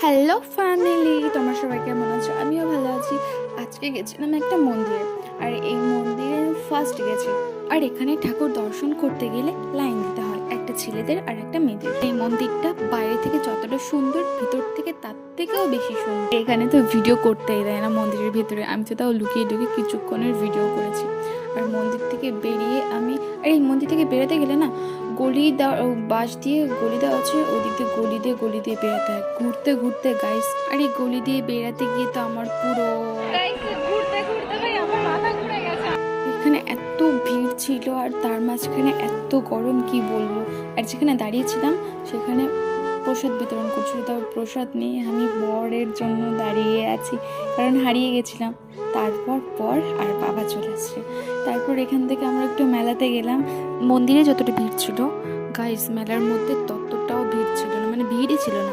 Hello family, তোমরা সবাই কেমন আছো? আমিও ভালো আছি। আজকে গেছিলাম একটা মন্দিরে, আর এই মন্দিরে ফার্স্ট গেছি। আর এখানে ঠাকুর দর্শন করতে গেলে লাইন দিতে হয়, একটা ছেলেদের আর একটা মেয়েদের। এই মন্দিরটা বাইরে থেকে যতটা সুন্দর, ভিতর থেকে তার থেকেও বেশি সুন্দর। এখানে তো ভিডিও করতেই দেয় না মন্দিরের ভিতরে, আমি তো তাও লুকিয়ে লুকিয়ে কিছুক্ষণের ভিডিও করেছি। আর মন্দির থেকে বেরিয়ে আর এই মন্দির থেকে বেরোতে গেলে না, গলি দেওয়া বাঁশ দিয়ে গলি দেওয়া আছে, ওদিক দিয়ে গলি দিয়ে বেরাতে হয় ঘুরতে ঘুরতে গাইস। আর এই গলি দিয়ে বেরাতে গিয়ে তো আমার পুরো ঘুরতে ঘুরতে ভাই আমার মাথা ঘুরে গেছে। এখানে এত ভিড় ছিল, আর তার মাঝখানে এত গরম, কি বলবো। আর যেখানে দাঁড়িয়েছিলাম সেখানে প্রসাদ বিতরণ করছিল, তাও প্রসাদ নিয়ে আমি বরের জন্য দাঁড়িয়ে আছি, কারণ হারিয়ে গেছিলাম। তারপর আর বাবা চলে আসছে। তারপর এখান থেকে আমরা একটু মেলাতে গেলাম। মন্দিরে যতটা ভিড় ছিল গাইস, মেলার মধ্যে ততটাও ভিড় ছিল না, মানে ভিড়ই ছিল না।